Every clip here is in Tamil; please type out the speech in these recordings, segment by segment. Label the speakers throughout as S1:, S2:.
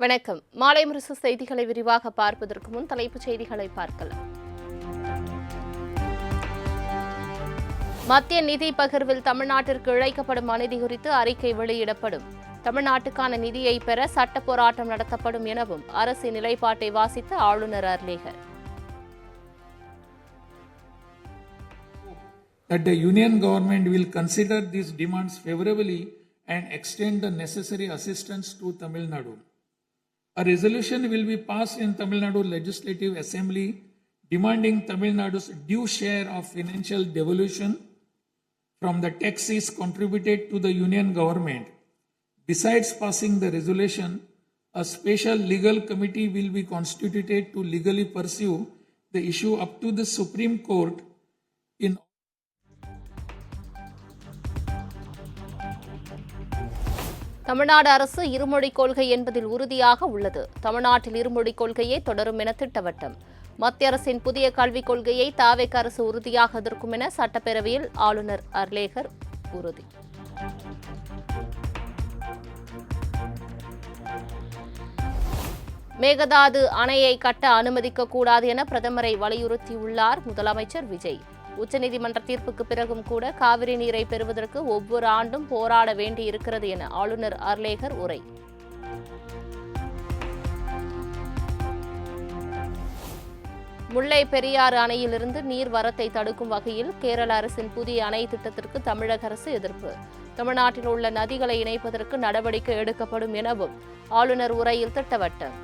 S1: வணக்கம். மாலை முரசு செய்திகளை விரிவாக பார்ப்பதற்கு முன் தலைப்புச் செய்திகளை பார்க்கலாம். மத்திய நிதி பகிர்வில் தமிழ்நாட்டிற்கு இழைக்கப்படும் அநீதி குறித்து அறிக்கை வெளியிடப்படும். தமிழ்நாட்டுக்கான நிதியை பெற சட்ட போராட்டம் நடத்தப்படும் எனவும் அரசின் நிலைப்பாட்டை வாசித்த ஆளுநர் Arlekar.
S2: That the union government will consider these demands favorably and extend the necessary assistance to Tamil Nadu. A resolution will be passed in Tamil Nadu Legislative Assembly demanding Tamil Nadu's due share of financial devolution from the taxes contributed to the union government. Besides passing the resolution, a special legal committee will be constituted to legally pursue the issue up to the Supreme Court in
S1: Tamil Nadu அரசு இருமொழிக் கொள்கை என்பதில் உறுதியாக உள்ளது. தமிழ்நாட்டில் இருமொழிக் கொள்கையை தொடரும் என திட்டவட்டம். மத்திய அரசின் புதிய கல்விக் கொள்கையை தாவேக அரசு உறுதியாக எதிர்க்கும் என சட்டப்பேரவையில் ஆளுநர் அர்லேகர் உறுதி. மேகதாது அணையை கட்ட அனுமதிக்கக்கூடாது என பிரதமரை வலியுறுத்தியுள்ளார் முதலமைச்சர் விஜய். உச்சநீதிமன்ற தீர்ப்புக்கு பிறகும் கூட காவிரி நீரை பெறுவதற்கு ஒவ்வொரு ஆண்டும் போராட வேண்டியிருக்கிறது என ஆளுநர் அர்லேகர் உரை. முல்லை பெரியாறு அணையிலிருந்து நீர் வரத்தை தடுக்கும் வகையில் கேரள அரசின் புதிய அணை திட்டத்திற்கு தமிழக அரசு எதிர்ப்பு. தமிழ்நாட்டில் உள்ள நதிகளை இணைப்பதற்கு நடவடிக்கை எடுக்கப்படும் எனவும் ஆளுநர் உரையில் திட்டவட்டம்.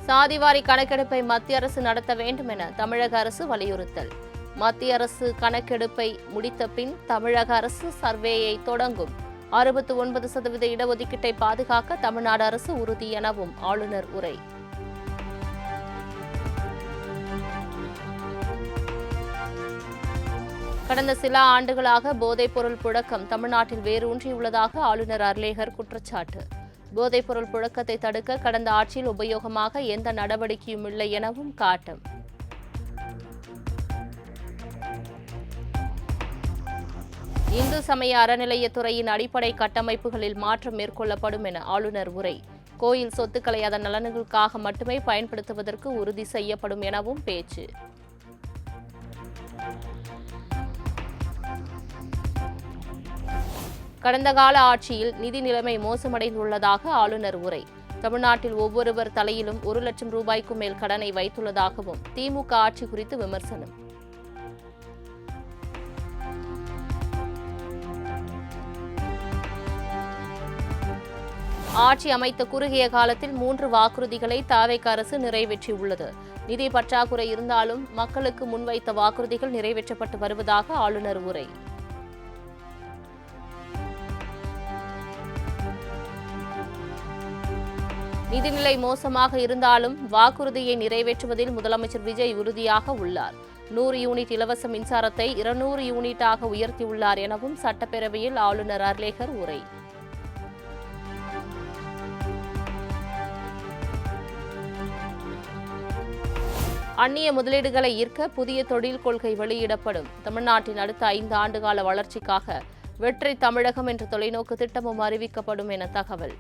S1: சாதிவாரி கணக்கெடுப்பை மத்திய அரசு நடத்த வேண்டும் என தமிழக அரசு வலியுறுத்தல். மத்திய அரசு கணக்கெடுப்பை முடித்த பின் தமிழக அரசு சர்வேயை தொடங்கும். 69% இடஒதுக்கீட்டை பாதுகாக்க தமிழ்நாடு அரசு உறுதி எனவும் ஆளுநர் உரை. கடந்த சில ஆண்டுகளாக போதைப்பொருள் புழக்கம் தமிழ்நாட்டில் வேரூன்றியுள்ளதாக ஆளுநர் அர்லேகர் குற்றச்சாட்டு. போதைப்பொருள் புழக்கத்தை தடுக்க கடந்த ஆட்சியில் உபயோகமாக எந்த நடவடிக்கையும் இல்லை எனவும் காட்டும். இந்து சமய அறநிலையத்துறையின் அடிப்படை கட்டமைப்புகளில் மாற்றம் மேற்கொள்ளப்படும் என ஆளுநர் உரை. கோயில் சொத்துக்களை அதன் நலன்களுக்காக மட்டுமே பயன்படுத்துவதற்கு உறுதி செய்யப்படும் எனவும் பேச்சு. கடந்த கால ஆட்சியில் நிதி நிலைமை மோசமடைந்துள்ளதாக ஆளுநர் உரை. தமிழ்நாட்டில் ஒவ்வொருவர் தலையிலும் 1 லட்சம் ரூபாய்க்கும் மேல் கடனை வைத்துள்ளதாகவும் திமுக ஆட்சி குறித்து விமர்சனம். ஆட்சி அமைத்த குறுகிய காலத்தில் 3 வாக்குறுதிகளை தாவேக அரசு நிறைவேற்றியுள்ளது. நிதி பற்றாக்குறை இருந்தாலும் மக்களுக்கு முன்வைத்த வாக்குறுதிகள் நிறைவேற்றப்பட்டு வருவதாக ஆளுநர் உரை. நிதிநிலை மோசமாக இருந்தாலும் வாக்குறுதியை நிறைவேற்றுவதில் முதலமைச்சர் விஜய் உறுதியாக உள்ளார். 100 யூனிட் இலவச மின்சாரத்தை 200 யூனிட்டாக உயர்த்தியுள்ளார் எனவும் சட்டப்பேரவையில் ஆளுநர் அர்லேகர் உரை. அந்நிய முதலீடுகளை ஈர்க்க புதிய தொழில் கொள்கை வெளியிடப்படும். தமிழ்நாட்டின் அடுத்த 5 ஆண்டுகால வளர்ச்சிக்காக வெற்றி தமிழகம் என்ற தொலைநோக்கு திட்டமும் அறிவிக்கப்படும் என தகவல்.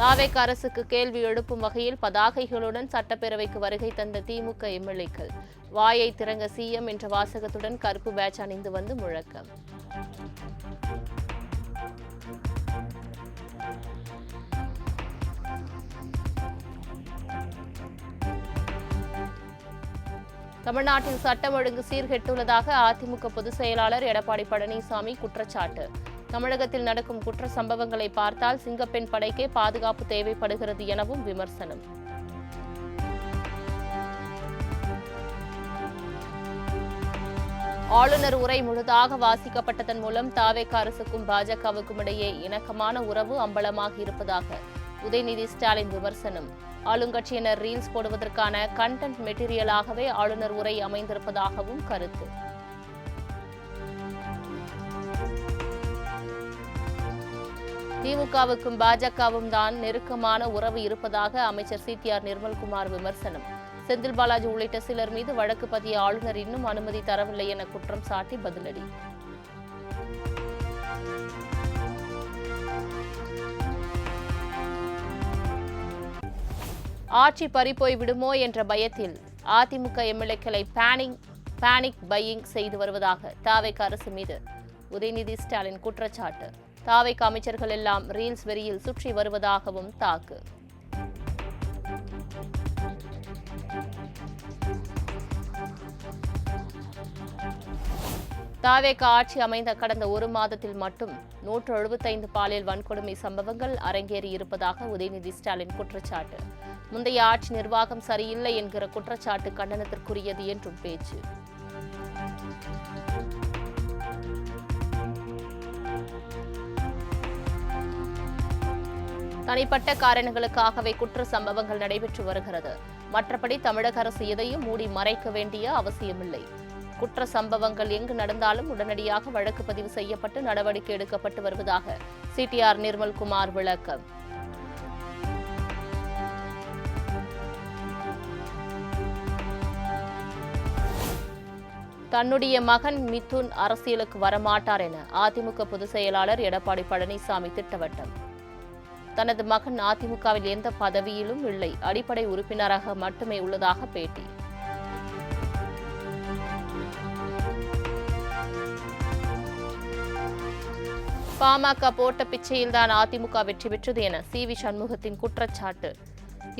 S1: தாவேக அரசுக்கு கேள்வி எழுப்பும் வகையில் பதாகைகளுடன் சட்டப்பேரவைக்கு வருகை தந்த திமுக எம்எல்ஏக்கள். வாயை திறங்க சிஎம் என்ற வாசகத்துடன் கருப்பு பேட்ச் அணிந்து வந்து முழக்கம். தமிழ்நாட்டில் சட்டம் ஒழுங்கு சீர்கெட்டுள்ளதாக அதிமுக பொதுச் செயலாளர் எடப்பாடி பழனிசாமி குற்றச்சாட்டு. தமிழகத்தில் நடக்கும் குற்ற சம்பவங்களை பார்த்தால் சிங்கப்பெண் படைக்கே பாதுகாப்பு தேவைப்படுகிறது எனவும் விமர்சனம். ஆளுநர் உரை முழுதாக வாசிக்கப்பட்டதன் மூலம் தாவேக அரசுக்கும் பாஜகவுக்கும் இடையே இணக்கமான உறவு அம்பலமாக இருப்பதாக உதயநிதி ஸ்டாலின் விமர்சனம். ஆளுங்கட்சியினர் ரீல்ஸ் போடுவதற்கான கண்டென்ட் மெட்டீரியலாகவே ஆளுநர் உரை அமைந்திருப்பதாகவும் கருத்து. திமுகவுக்கும் பாஜகவும் தான் நெருக்கமான உறவு இருப்பதாக அமைச்சர் சிடிஆர் நிர்மல்குமார் விமர்சனம். செந்தில் பாலாஜி உள்ளிட்ட சிலர் மீது வழக்கு பதிய ஆளுநர் இன்னும் அனுமதி தரவில்லை என குற்றம் சாட்டி பதிலடி. ஆட்சி பறிபோய் விடுமோ என்ற பயத்தில் அதிமுக எம்எல்ஏக்களை பேனிக் பையிங் செய்து வருவதாக தாவேக அரசு மீது உதயநிதி ஸ்டாலின் குற்றச்சாட்டு. தாவேக அமைச்சர்கள் எல்லாம் ரீல்ஸ் வெறியில் சுற்றி வருவதாகவும் தாக்கு. தாவேக ஆட்சி அமைந்த கடந்த ஒரு மாதத்தில் மட்டும் 175 பாலியல் வன்கொடுமை சம்பவங்கள் அரங்கேறி இருப்பதாக உதயநிதி ஸ்டாலின் குற்றச்சாட்டு. முந்தைய ஆட்சி நிர்வாகம் சரியில்லை என்கிற குற்றச்சாட்டு கண்டனத்திற்குரியது என்றும் பேச்சு. தனிப்பட்ட காரணங்களுக்காகவே குற்ற சம்பவங்கள் நடைபெற்று வருகிறது. மற்றபடி தமிழக அரசு எதையும் மூடி மறைக்க வேண்டிய அவசியமில்லை. குற்ற சம்பவங்கள் எங்கு நடந்தாலும் உடனடியாக வழக்கு பதிவு செய்யப்பட்டு நடவடிக்கை எடுக்கப்பட்டு வருவதாக சிடிஆர் நிர்மல்குமார் விளக்கம். தன்னுடைய மகன் மிதுன் அரசியலுக்கு வரமாட்டார் என அதிமுக பொதுச் செயலாளர் எடப்பாடி பழனிசாமி திட்டவட்டம். தனது மகன் அதிமுகவில் எந்த பதவியிலும் இல்லை, அடிப்படை உறுப்பினராக மட்டுமே உள்ளதாக பேட்டி. பாமக போட்ட பிச்சையில்தான் அதிமுக வெற்றி பெற்றது என சி.வி. சண்முகத்தின் குற்றச்சாட்டு.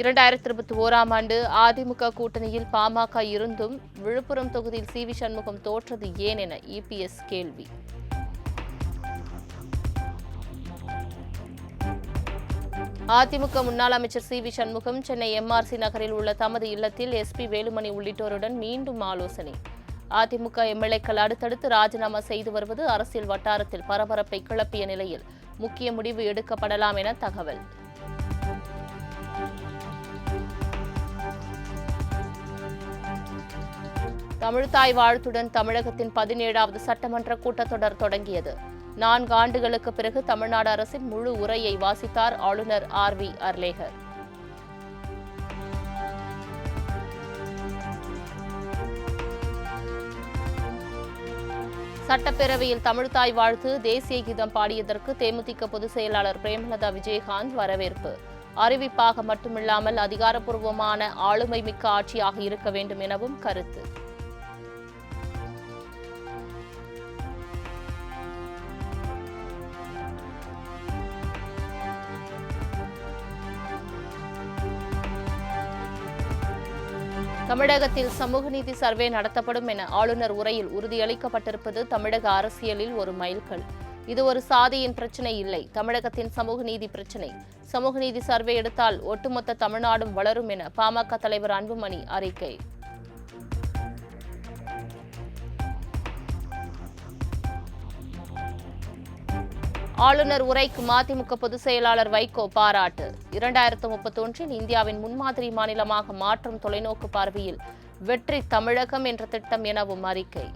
S1: 2021ஆம் ஆண்டு அதிமுக கூட்டணியில் பாமக இருந்தும் விழுப்புரம் தொகுதியில் சி.வி. சண்முகம் தோற்றது ஏன் என இபிஎஸ் கேள்வி. அதிமுக முன்னாள் அமைச்சர் சி.வி. சண்முகம் சென்னை எம்ஆர்சி நகரில் உள்ள தமது இல்லத்தில் எஸ்பி வேலுமணி உள்ளிட்டோருடன் மீண்டும் ஆலோசனை. அதிமுக எம்எல்ஏக்கள் அடுத்தடுத்து ராஜினாமா செய்து வருவது அரசியல் வட்டாரத்தில் பரபரப்பை கிளப்பிய நிலையில் முக்கிய முடிவு எடுக்கப்படலாம் என தகவல். தமிழ்த்தாய் வாழ்த்துடன் தமிழகத்தின் 17வது சட்டமன்ற கூட்டத்தொடர் தொடங்கியது. 4 ஆண்டுகளுக்கு பிறகு தமிழ்நாடு அரசின் முழு உரையை வாசித்தார் ஆளுநர் ஆர்.வி. அர்லேகர். சட்டப்பேரவையில் தமிழ்த்தாய் வாழ்த்து தேசிய கீதம் பாடியதற்கு தேமுதிக பொதுச் செயலாளர் பிரேமலதா விஜயகாந்த் வரவேற்பு. அறிவிப்பாக மட்டுமில்லாமல் அதிகாரப்பூர்வமான ஆளுமை மிக்க ஆட்சியாக இருக்க வேண்டும் எனவும் கருத்து. தமிழகத்தில் சமூக நீதி சர்வே நடத்தப்படும் என ஆளுநர் உரையில் உறுதியளிக்கப்பட்டிருப்பது தமிழக அரசியலில் ஒரு மைல்கல். இது ஒரு சாதியின் பிரச்சினை இல்லை, தமிழகத்தின் சமூக நீதி பிரச்சினை. சமூக நீதி சர்வே எடுத்தால் ஒட்டுமொத்த தமிழ்நாடும் வளரும் என பாமக தலைவர் அன்புமணி அறிக்கை. ஆளுநர் உரைக்கு மதிமுக பொதுச் செயலாளர் வைகோ பாராட்டு. 2031இல் இந்தியாவின் முன்மாதிரி மாநிலமாக மாற்றும் தொலைநோக்கு பார்வையில் வெற்றி தமிழகம் என்ற திட்டம் எனவும் அறிக்கை.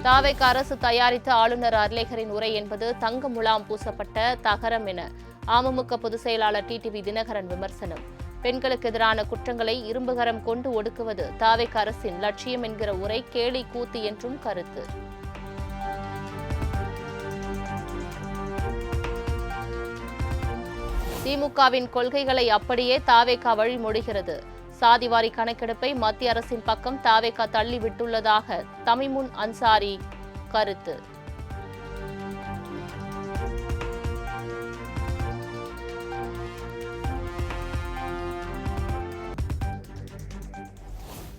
S1: தாவேக அரசு தயாரித்த ஆளுநர் அர்லேகரின் உரை என்பது தங்க முலாம் பூசப்பட்ட தகரம் என அமமுக பொதுச் செயலாளர் டிடிவி தினகரன் விமர்சனம். பெண்களுக்கு எதிரான குற்றங்களை இரும்புகரம் கொண்டு ஒடுக்குவது தாவேக அரசின் லட்சியம் என்கிற உரை கேலி கூத்து என்றும் கருத்து. திமுகவின் கொள்கைகளை அப்படியே தாவேக வழிமொழிகிறது. சாதிவாரி கணக்கெடுப்பை மத்திய அரசின் பக்கம் தாவேக தள்ளிவிட்டுள்ளதாக தமிமுன் அன்சாரி கருத்து.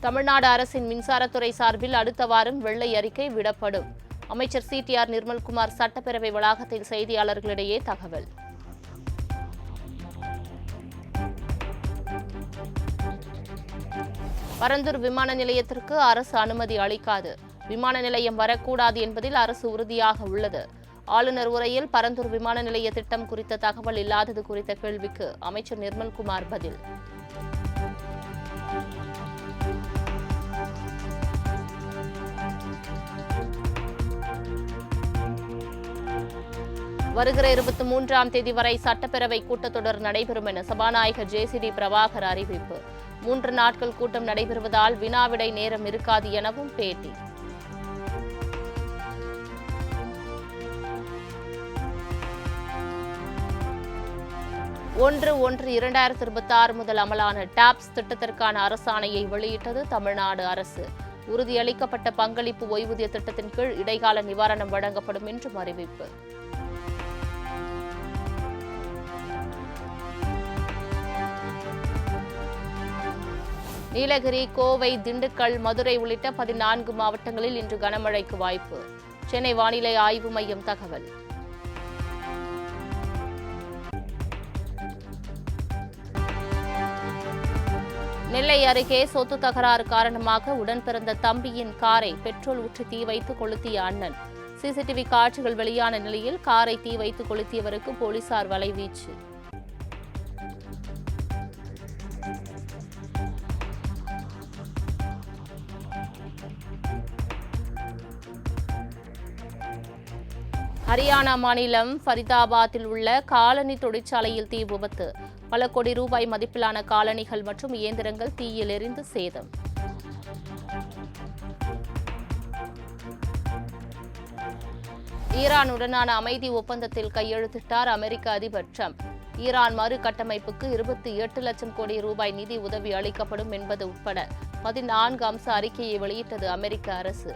S1: தமிழ்நாடு அரசின் மின்சாரத்துறை சார்பில் அடுத்த வாரம் வெள்ளை அறிக்கை விடப்படும். அமைச்சர் சிடிஆர் நிர்மல்குமார் சட்டப்பேரவை வளாகத்தில் செய்தியாளர்களிடையே தகவல். பரந்தூர் விமான நிலையத்திற்கு அரசு அனுமதி அளிக்காது. விமான நிலையம் வரக்கூடாது என்பதில் அரசு உறுதியாக உள்ளது. ஆளுநர் உரையில் பரந்தூர் விமான நிலைய திட்டம் குறித்த தகவல் இல்லாதது குறித்த கேள்விக்கு அமைச்சர் நிர்மல்குமார் பதில். வருகிற 23ஆம் தேதி வரை சட்டப்பேரவை கூட்டத்தொடர் நடைபெறும் என சபாநாயகர் ஜேசிடி பிரபாகர் அறிவிப்பு. 3 நாட்கள் கூட்டம் நடைபெறுவதால் வினாவிடை நேரம் இருக்காது எனவும் பேட்டி. ஒன்று 2026 முதல் அமலான டாப்ஸ் திட்டத்திற்கான அரசாணையை வெளியிட்டது தமிழ்நாடு அரசு. உறுதியளிக்கப்பட்ட பங்களிப்பு ஓய்வூதிய திட்டத்தின் கீழ் இடைக்கால நிவாரணம் வழங்கப்படும் என்றும் அறிவிப்பு. நீலகிரி, கோவை, திண்டுக்கல், மதுரை உள்ளிட்ட 14 மாவட்டங்களில் இன்று கனமழைக்கு வாய்ப்பு. சென்னை வானிலை ஆய்வு மையம் தகவல். நெல்லை அருகே சொத்து தகராறு காரணமாக உடன் பிறந்த தம்பியின் காரை பெட்ரோல் ஊற்றி தீ வைத்து கொளுத்திய அண்ணன். சிசிடிவி காட்சிகள் வெளியான நிலையில் காரை தீ வைத்து கொளுத்தியவருக்கு போலீசார் வலைவீச்சு. ஹரியானா மாநிலம் ஃபரிதாபாத்தில் உள்ள காலனி தொழிற்சாலையில் தீ விபத்து. பல கோடி ரூபாய் மதிப்பிலான காலணிகள் மற்றும் இயந்திரங்கள் தீயில் எரிந்து சேதம். ஈரானுடனான அமைதி ஒப்பந்தத்தில் கையெழுத்திட்டார் அமெரிக்க அதிபர் ட்ரம்ப். ஈரான் மறுகட்டமைப்புக்கு 28 லட்சம் கோடி ரூபாய் நிதி உதவி அளிக்கப்படும் என்பது உட்பட 14 அம்ச அறிக்கையை வெளியிட்டது அமெரிக்க அரசு.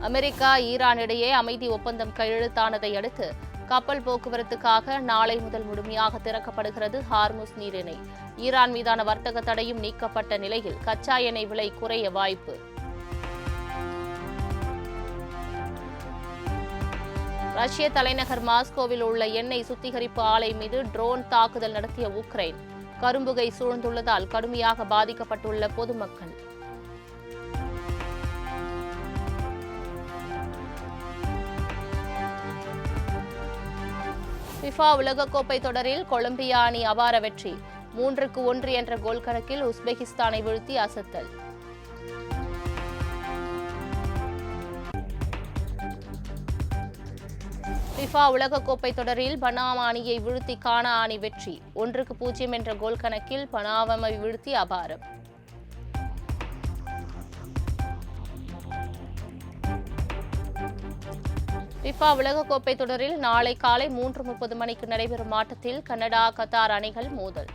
S1: அமெரிக்கா, ஈரான் இடையே அமைதி ஒப்பந்தம் கையெழுத்தானதை அடுத்து கப்பல் போக்குவரத்துக்காக நாளை முதல் முழுமையாக திறக்கப்படுகிறது ஹார்முஸ் நீரிணை. ஈரான் மீதான வர்த்தக தடையும் நீக்கப்பட்ட நிலையில் கச்சா எண்ணெய் விலை குறைய வாய்ப்பு. ரஷ்ய தலைநகர் மாஸ்கோவில் உள்ள எண்ணெய் சுத்திகரிப்பு ஆலை மீது ட்ரோன் தாக்குதல் நடத்திய உக்ரைன். கரும்புகை சூழ்ந்துள்ளதால் கடுமையாக பாதிக்கப்பட்டுள்ள பொதுமக்கள். ஃபிஃபா உலகக்கோப்பை தொடரில் கொலம்பியா அணி அபார வெற்றி. 3-1 என்ற கோல் கணக்கில் உஸ்பெகிஸ்தானை வீழ்த்தி அசத்தல். ஃபிஃபா உலகக்கோப்பை தொடரில் பனாமா அணியை வீழ்த்தி கானா அணி வெற்றி. 1-0 என்ற கோல் கணக்கில் பனாமாவை வீழ்த்தி அபாரம். ஃபிஃபா உலகக்கோப்பை தொடரில் நாளை காலை 3:30 மணிக்கு நடைபெறும் ஆட்டத்தில் கனடா, கத்தார் அணிகள் மோதல்.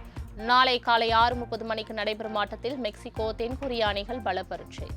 S1: நாளை காலை 6:30 மணிக்கு நடைபெறும் ஆட்டத்தில் மெக்சிகோ, தென்கொரியா அணிகள் பலப்பரீட்சை.